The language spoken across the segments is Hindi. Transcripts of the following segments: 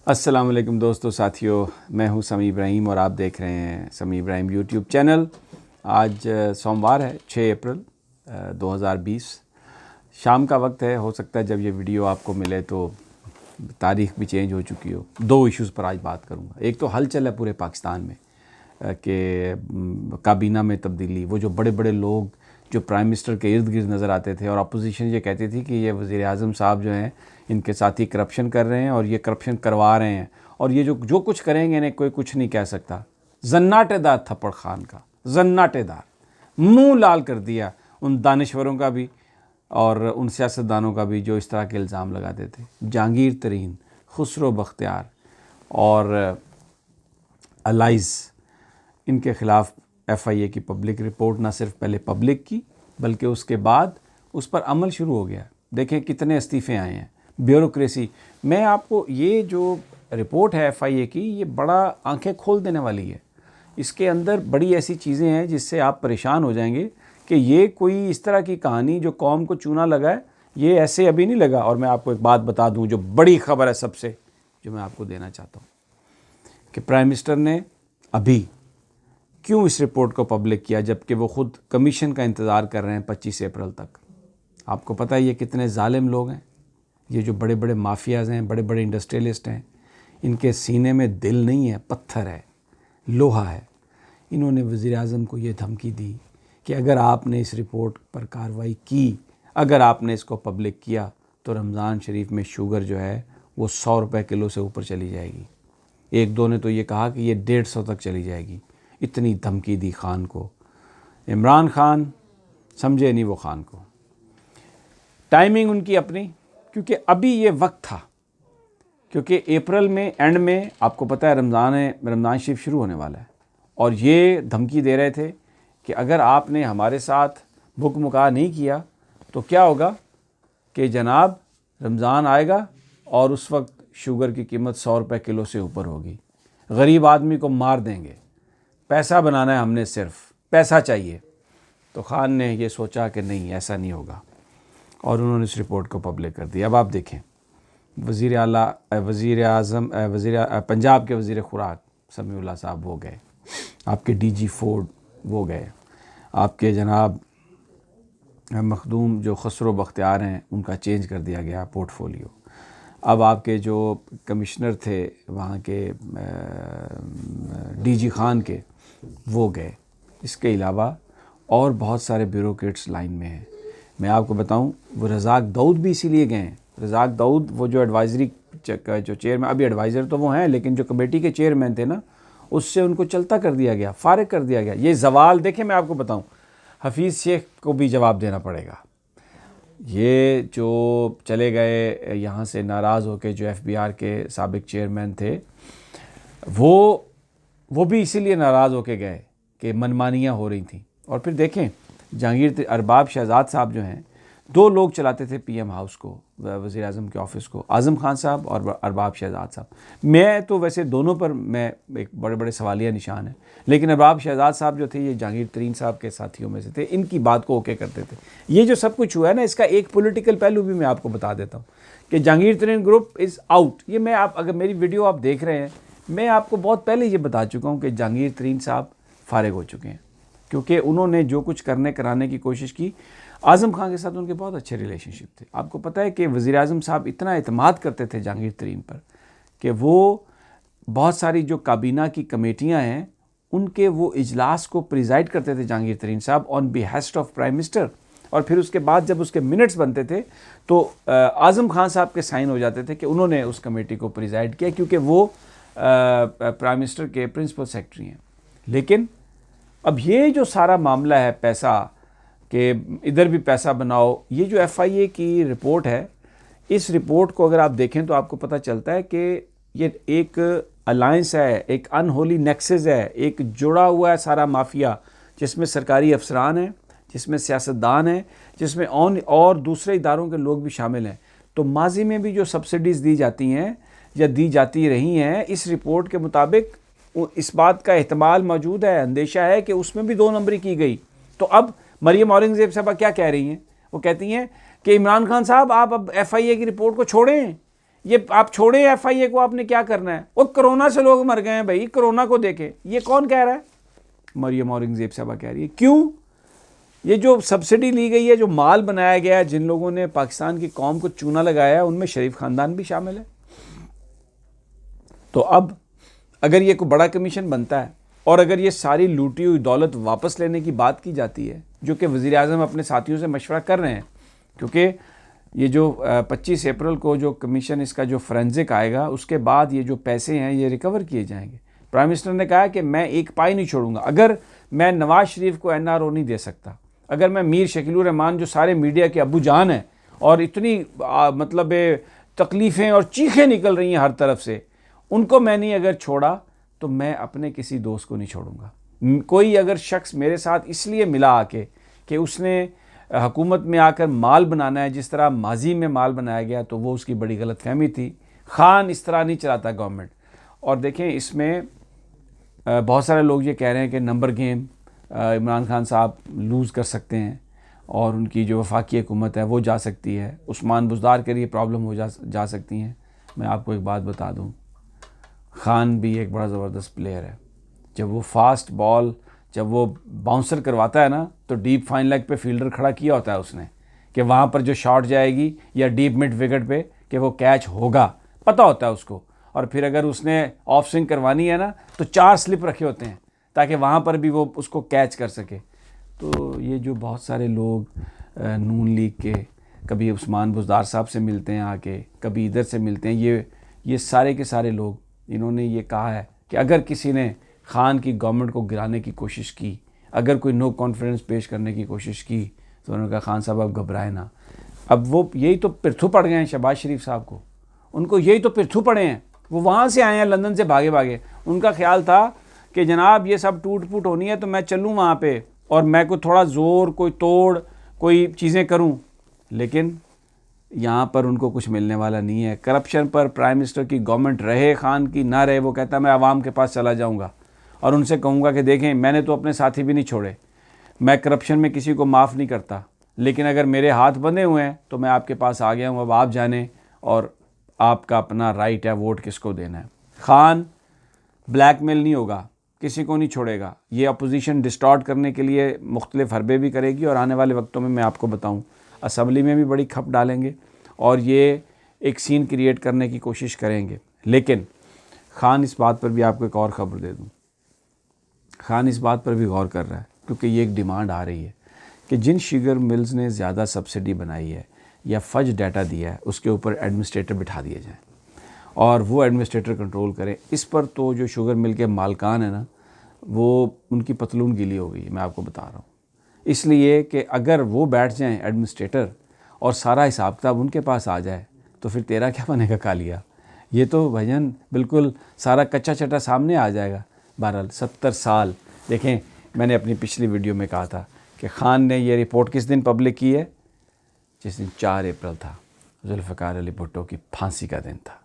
अस्सलाम वालेकुम दोस्तों साथियों, मैं हूं समी इब्राहिम और आप देख रहे हैं समी इब्राहिम यूट्यूब चैनल। आज सोमवार है 6 अप्रैल 2020। शाम का वक्त है। हो सकता है जब ये वीडियो आपको मिले तो तारीख भी चेंज हो चुकी हो। दो इश्यूज़ पर आज बात करूंगा। एक तो हलचल है पूरे पाकिस्तान में कि काबीना में तब्दीली, वो जो बड़े बड़े लोग जो प्राइम मिनिस्टर के इर्द गिर्द नज़र आते थे और अपोजिशन ये कहती थी कि ये वज़ीर आज़म साहब जो हैं इनके साथी करप्शन कर रहे हैं और ये करप्शन करवा रहे हैं और ये जो कुछ करेंगे इन्हें कोई कुछ नहीं कह सकता। जन्नाटेदार थप्पड़ खान का, जन्नाटेदार मुंह लाल कर दिया उन दानिश्वरों का भी और उन सियासतदानों का भी जो इस तरह के इल्ज़ाम लगाते थे। जहांगीर तरीन, खुसरो बख्तियार और अलाइज़, इनके ख़िलाफ़ FIA की पब्लिक रिपोर्ट ना सिर्फ पहले पब्लिक की बल्कि उसके बाद उस पर अमल शुरू हो गया। देखें कितने इस्तीफ़े आए हैं, ब्यूरोक्रेसी। मैं आपको ये जो रिपोर्ट है FIA की, ये बड़ा आंखें खोल देने वाली है। इसके अंदर बड़ी ऐसी चीज़ें हैं जिससे आप परेशान हो जाएंगे कि ये कोई इस तरह की कहानी जो कौम को चूना लगा है, ये ऐसे अभी नहीं लगा। और मैं आपको एक बात बता दूँ जो बड़ी ख़बर है सबसे, जो मैं आपको देना चाहता हूँ कि प्राइम मिनिस्टर ने अभी क्यों इस रिपोर्ट को पब्लिक किया जबकि वो ख़ुद कमीशन का इंतज़ार कर रहे हैं 25 अप्रैल तक। आपको पता है ये कितने जालिम लोग हैं। ये जो बड़े बड़े माफियाज़ हैं, बड़े बड़े इंडस्ट्रियलिस्ट हैं, इनके सीने में दिल नहीं है, पत्थर है, लोहा है। इन्होंने वज़ीर आज़म को ये धमकी दी कि अगर आपने इस रिपोर्ट पर कार्रवाई की, अगर आपने इसको पब्लिक किया तो रमज़ान शरीफ में शुगर जो है वो 100 रुपये किलो से ऊपर चली जाएगी। एक दो ने तो ये कहा कि ये 150 तक चली जाएगी। इतनी धमकी दी खान को। इमरान खान समझे नहीं वो खान को। टाइमिंग उनकी अपनी, क्योंकि अभी ये वक्त था, क्योंकि अप्रैल में एंड में आपको पता है रमज़ान शरीफ शुरू होने वाला है और ये धमकी दे रहे थे कि अगर आपने हमारे साथ भुक मुका नहीं किया तो क्या होगा कि जनाब रमज़ान आएगा और उस वक्त शुगर की कीमत 100 रुपये किलो से ऊपर होगी, गरीब आदमी को मार देंगे, पैसा बनाना है हमने, सिर्फ पैसा चाहिए। तो खान ने ये सोचा कि नहीं, ऐसा नहीं होगा और उन्होंने इस रिपोर्ट को पब्लिक कर दिया। अब आप देखें, पंजाब के वज़ीर खुराक समीउल्लाह साहब वो गए, आपके DG फूड वो गए, आपके जनाब मखदूम जो खुसरो बख्तियार हैं उनका चेंज कर दिया गया पोर्टफोलियो। अब आपके जो कमिश्नर थे वहाँ के DG खान के वो गए। इसके अलावा और बहुत सारे ब्यूरोक्रेट्स लाइन में हैं। मैं आपको बताऊं, वो रज़ाक दाऊद भी इसीलिए गए हैं। रज़ाक दाऊद वो जो एडवाइज़री जो चेयरमैन, अभी एडवाइज़र तो वो हैं लेकिन जो कमेटी के चेयरमैन थे ना, उससे उनको चलता कर दिया गया, फारिग कर दिया गया। ये जवाल देखें, मैं आपको बताऊं, हफीज़ शेख को भी जवाब देना पड़ेगा। ये जो चले गए यहाँ से नाराज़ होकर, जो FBR के साबिक चेयरमैन थे, वो भी इसीलिए नाराज़ होके गए कि मनमानियाँ हो रही थी। और फिर देखें जहांगीर अरबाब शहजाद साहब जो हैं, दो लोग चलाते थे PM हाउस को, वज़ीर आज़म के ऑफ़िस को, आज़म खान साहब और अरबाब शहजाद साहब। मैं तो वैसे दोनों पर मैं एक बड़े बड़े सवालिया निशान है, लेकिन अरबाब शहजाद साहब जो थे ये जहांगीर तरीन साहब के साथियों में से थे, इनकी बात को ओके करते थे। ये जो सब कुछ हुआ है ना, इसका एक पॉलिटिकल पहलू भी मैं आपको बता देता हूँ कि जहांगीर तरीन ग्रुप इज़ आउट। ये मैं अगर मेरी वीडियो आप देख रहे हैं, मैं आपको बहुत पहले ये बता चुका हूँ कि जहांगीर तरीन साहब फारिग हो चुके हैं, क्योंकि उन्होंने जो कुछ कराने की कोशिश की। आज़म खान के साथ उनके बहुत अच्छे रिलेशनशिप थे। आपको पता है कि वज़ीर आज़म साहब इतना एतमाद करते थे जहांगीर तरीन पर कि वो बहुत सारी जो काबीना की कमेटियां हैं उनके वो इजलास को प्रिजाइड करते थे जहांगीर तरीन साहब on behest of prime minister. और फिर उसके बाद जब उसके मिनट्स बनते थे तो आज़म खान साहब के साइन हो जाते थे कि उन्होंने उस कमेटी को प्रिजाइड किया, क्योंकि वो प्राइम मिनिस्टर के प्रिंसिपल सेक्रेटरी हैं। लेकिन अब ये जो सारा मामला है पैसा कि इधर भी पैसा बनाओ, ये जो FIA की रिपोर्ट है, इस रिपोर्ट को अगर आप देखें तो आपको पता चलता है कि ये एक अलायंस है, एक अनहोली नेक्सस है, एक जुड़ा हुआ है सारा माफिया, जिसमें सरकारी अफसरान हैं, जिसमें सियासतदान हैं, जिसमें और दूसरे इदारों के लोग भी शामिल हैं। तो माजी में भी जो सब्सिडीज़ दी जाती हैं या दी जाती रही हैं, इस रिपोर्ट के मुताबिक इस बात का एहतमाल मौजूद है, अंदेशा है कि उसमें भी 2 नंबरी की गई। तो अब मरियम औरंगज़ेब साहबा क्या कह रही हैं? वो कहती हैं कि इमरान खान साहब आप अब FIA की रिपोर्ट को छोड़ें, ये आप छोड़े FIA को, आपने क्या करना है? वो कोरोना से लोग मर गए हैं भाई, कोरोना को देखे। ये कौन कह रहा है? मरियम औरंगजेब साहबा कह रही है। क्यों? ये जो सब्सिडी ली गई है, जो माल बनाया गया है, जिन लोगों ने पाकिस्तान की कौम को चूना लगाया है, उनमें शरीफ खानदान भी शामिल है। तो अब अगर ये कोई बड़ा कमीशन बनता है और अगर ये सारी लूटी हुई दौलत वापस लेने की बात की जाती है, जो कि वज़ीर आज़म अपने साथियों से मशवरा कर रहे हैं, क्योंकि ये जो 25 अप्रैल को जो कमीशन इसका जो फोरेंसिक आएगा, उसके बाद ये जो पैसे हैं ये रिकवर किए जाएंगे। प्राइम मिनिस्टर ने कहा कि मैं एक पाई नहीं छोड़ूंगा। अगर मैं नवाज शरीफ को NRO नहीं दे सकता, अगर मैं मीर शकीलुर रहमान जो सारे मीडिया के अबू जान हैं और इतनी मतलब तकलीफ़ें और चीखें निकल रही हैं हर तरफ से, उनको मैंने अगर छोड़ा तो मैं अपने किसी दोस्त को नहीं छोड़ूंगा। कोई अगर शख्स मेरे साथ इसलिए मिला आके कि उसने हुकूमत में आकर माल बनाना है जिस तरह माजी में माल बनाया गया, तो वो उसकी बड़ी गलत फहमी थी। खान इस तरह नहीं चलाता गवर्नमेंट। और देखें, इसमें बहुत सारे लोग ये कह रहे हैं कि नंबर गेम इमरान खान साहब लूज़ कर सकते हैं और उनकी जो वफाकी हुकूमत है वो जा सकती है, उस्मान बुज़दार के लिए प्रॉब्लम हो जा सकती हैं। मैं आपको एक बात बता दूं, खान भी एक बड़ा ज़बरदस्त प्लेयर है। जब वो फास्ट बॉल, जब वो बाउंसर करवाता है ना, तो डीप फाइन लेग पे फील्डर खड़ा किया होता है उसने कि वहाँ पर जो शॉट जाएगी या डीप मिड विकेट पे कि वो कैच होगा, पता होता है उसको। और फिर अगर उसने ऑफ स्विंग करवानी है ना, तो 4 स्लिप रखे होते हैं ताकि वहाँ पर भी वो उसको कैच कर सके। तो ये जो बहुत सारे लोग नून लीग के कभी उस्मान बुज़दार साहब से मिलते हैं आके, कभी इधर से मिलते हैं, ये सारे के सारे लोग इन्होंने ये कहा है कि अगर किसी ने खान की गवर्नमेंट को गिराने की कोशिश की, अगर कोई नो कॉन्फिडेंस पेश करने की कोशिश की, तो उन्होंने कहा खान साहब अब घबराए ना। अब वो यही तो पिरथू पड़ गए हैं शहबाज शरीफ साहब को, उनको यही तो पिरथू पड़े हैं। वो वहाँ से आए हैं लंदन से भागे भागे। उनका ख्याल था कि जनाब ये सब टूट फूट होनी है तो मैं चलूँ वहाँ पे और मैं कोई थोड़ा ज़ोर, कोई तोड़, कोई चीज़ें करूँ, लेकिन यहाँ पर उनको कुछ मिलने वाला नहीं है। करप्शन पर प्राइम मिनिस्टर की गवर्नमेंट रहे, खान की ना रहे, वो कहता है मैं आवाम के पास चला जाऊँगा और उनसे कहूँगा कि देखें, मैंने तो अपने साथी भी नहीं छोड़े, मैं करप्शन में किसी को माफ़ नहीं करता, लेकिन अगर मेरे हाथ बंधे हुए हैं तो मैं आपके पास आ गया हूँ, अब आप जाने और आपका अपना राइट है वोट किसको देना है। खान ब्लैकमेल नहीं होगा, किसी को नहीं छोड़ेगा। ये अपोजिशन डिस्टॉर्ट करने के लिए मुख्तलिफ हरबे भी करेगी और आने वाले वक्तों में मैं आपको बताऊँ असम्बली में भी बड़ी खप डालेंगे और ये एक सीन क्रिएट करने की कोशिश करेंगे। लेकिन खान इस बात पर भी आपको एक और ख़बर दे दूँ, खान इस बात पर भी गौर कर रहा है, क्योंकि ये एक डिमांड आ रही है कि जिन शुगर मिल्स ने ज़्यादा सब्सिडी बनाई है या फज डाटा दिया है, उसके ऊपर एडमिनिस्ट्रेटर बिठा दिए जाएँ और वो एडमिनिस्ट्रेटर कंट्रोल करें। इस पर तो जो शुगर मिल के मालकान है ना, वो उनकी पतलून गीली हो गई, मैं आपको बता रहा हूँ। इसलिए कि अगर वो बैठ जाएं एडमिनिस्ट्रेटर और सारा हिसाब किताब उनके पास आ जाए, तो फिर तेरा क्या बनेगा कालिया। ये तो भजन बिल्कुल सारा कच्चा चटा सामने आ जाएगा। बहरहाल 70 साल, देखें मैंने अपनी पिछली वीडियो में कहा था कि खान ने ये रिपोर्ट किस दिन पब्लिक की है, जिस दिन 4 अप्रैल था, जुल्फ़िकार अली भुट्टो की फांसी का दिन था।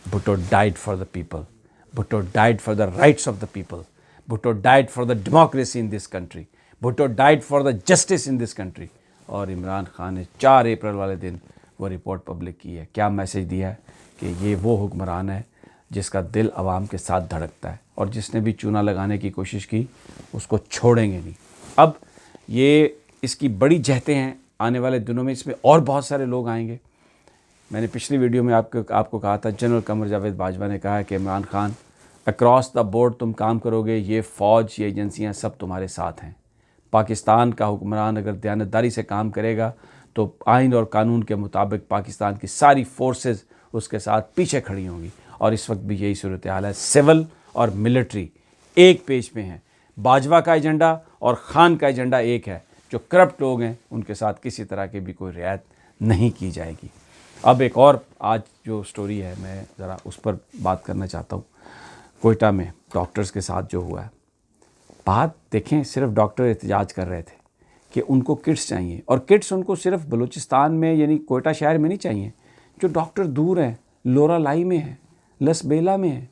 Bhutto died for the people, Bhutto died for the rights of the people, Bhutto died for the democracy in this country, Bhutto died for the justice in this country. और इमरान खान ने 4 अप्रैल वाले दिन वो रिपोर्ट पब्लिक की है। क्या मैसेज दिया है कि ये वो हुक्मरान है जिसका दिल आवाम के साथ धड़कता है और जिसने भी चूना लगाने की कोशिश की उसको छोड़ेंगे नहीं। अब ये इसकी बड़ी जहतें हैं, आने वाले दिनों में इसमें और बहुत सारे लोग आएंगे। मैंने पिछली वीडियो में आपको कहा था, जनरल कमर जावेद बाजवा ने कहा है कि Imran Khan across the board तुम काम करोगे, ये फ़ौज, ये एजेंसियाँ सब तुम्हारे साथ हैं। पाकिस्तान का हुक्मरान अगर दयानतदारी से काम करेगा तो आइन और कानून के मुताबिक पाकिस्तान की सारी फोर्सेस उसके साथ पीछे खड़ी होंगी। और इस वक्त भी यही सूरत हाल है। सिविल और मिलिट्री एक पेज पे हैं। बाजवा का एजेंडा और ख़ान का एजेंडा एक है। जो करप्ट लोग हैं उनके साथ किसी तरह की भी कोई रियायत नहीं की जाएगी। अब एक और आज जो स्टोरी है, मैं ज़रा उस पर बात करना चाहता हूँ। कोयटा में डॉक्टर्स के साथ जो हुआ है, बात देखें, सिर्फ डॉक्टर एहतजाज कर रहे थे कि उनको किट्स चाहिए, और किट्स उनको सिर्फ बलूचिस्तान में यानी कोयटा शहर में नहीं चाहिए। जो डॉक्टर दूर हैं, लोरालाई में है, लसबेला में है,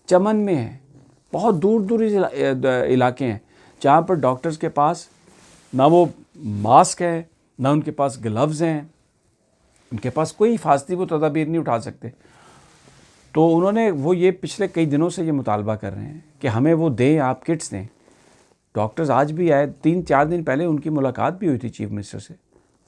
चमन में है, बहुत दूर दूर इलाके हैं जहाँ पर डॉक्टर्स के पास ना वो मास्क है, ना उनके पास ग्लव्स हैं, उनके पास कोई हिफाजती वो तदाबीर नहीं उठा सकते। तो उन्होंने वो ये पिछले कई दिनों से ये मुतालबा कर रहे हैं कि हमें वो दें, आप किट्स दें। डॉक्टर्स आज भी आए, 3-4 दिन पहले उनकी मुलाकात भी हुई थी चीफ मिनिस्टर से,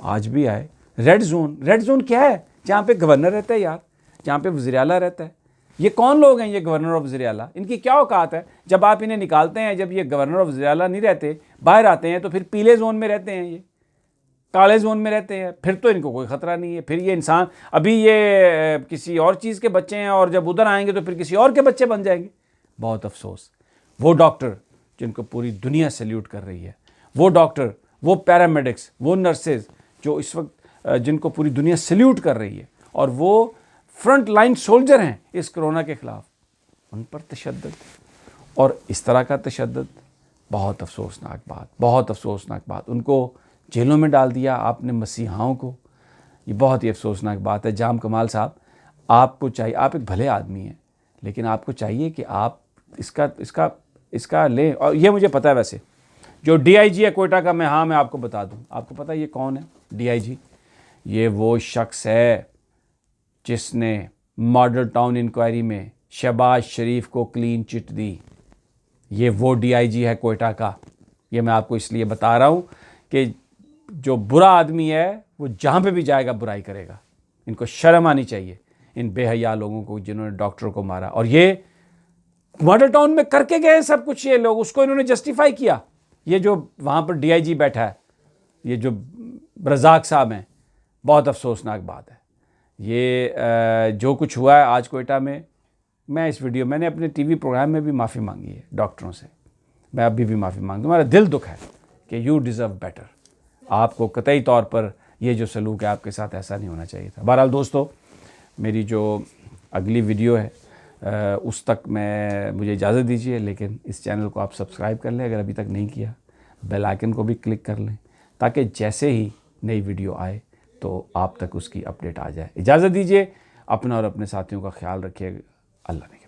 आज भी आए। रेड जोन क्या है? जहाँ पे गवर्नर रहता है यार, जहाँ पे वज़ीर आला रहता है। ये कौन लोग हैं ये गवर्नर और वज़ीर आला? इनकी क्या औकात है? जब आप इन्हें निकालते हैं, जब ये गवर्नर और वज़ीर आला नहीं रहते, बाहर आते हैं, तो फिर पीले जोन में रहते हैं, ये काले जोन में रहते हैं। फिर तो इनको कोई ख़तरा नहीं है। फिर ये इंसान, अभी ये किसी और चीज़ के बच्चे हैं और जब उधर आएंगे तो फिर किसी और के बच्चे बन जाएंगे। बहुत अफसोस। वो डॉक्टर जिनको पूरी दुनिया सैल्यूट कर रही है, वो डॉक्टर, वो पैरामेडिक्स, वो नर्सेज जो इस वक्त जिनको पूरी दुनिया सैल्यूट कर रही है और वो फ्रंट लाइन सोल्जर हैं इस कोरोना के ख़िलाफ़, उन पर तशद्दुद और इस तरह का तशद्दुद, बहुत अफसोसनाक बात, बहुत अफसोसनाक बात। उनको जेलों में डाल दिया आपने, मसीहाओं को। ये बहुत ही अफसोसनाक बात है। जाम कमाल साहब, आपको चाहिए, आप एक भले आदमी हैं, लेकिन आपको चाहिए कि आप इसका लें। और ये मुझे पता है, वैसे जो DIG है कोयटा का, मैं आपको बता दूं, आपको पता है ये कौन है DIG? ये वो शख्स है जिसने मॉडल टाउन इंक्वायरी में शहबाज शरीफ को क्लीन चिट दी। ये वो DIG है कोयटा का। ये मैं आपको इसलिए बता रहा हूँ कि जो बुरा आदमी है वो जहाँ पे भी जाएगा बुराई करेगा। इनको शर्म आनी चाहिए, इन बेहया लोगों को जिन्होंने डॉक्टर को मारा। और ये मॉडल टाउन में करके गए सब कुछ ये लोग, उसको इन्होंने जस्टिफाई किया। ये जो वहाँ पर DIG बैठा है, ये जो रज़ाक साहब हैं, बहुत अफसोसनाक बात है। ये जो कुछ हुआ है आज कोयटा में, मैंने अपने TV प्रोग्राम में भी माफ़ी मांगी है डॉक्टरों से, मैं अभी भी माफ़ी मांगता हूँ। मेरा दिल दुख है कि यू डिज़र्व बेटर। आपको कतई तौर पर ये जो सलूक है आपके साथ, ऐसा नहीं होना चाहिए था। बहरहाल दोस्तों, मेरी जो अगली वीडियो है उस तक मुझे इजाज़त दीजिए, लेकिन इस चैनल को आप सब्सक्राइब कर लें अगर अभी तक नहीं किया, बेल आइकन को भी क्लिक कर लें ताकि जैसे ही नई वीडियो आए तो आप तक उसकी अपडेट आ जाए। इजाज़त दीजिए, अपना और अपने साथियों का ख्याल रखिएगा। अल्लाह ने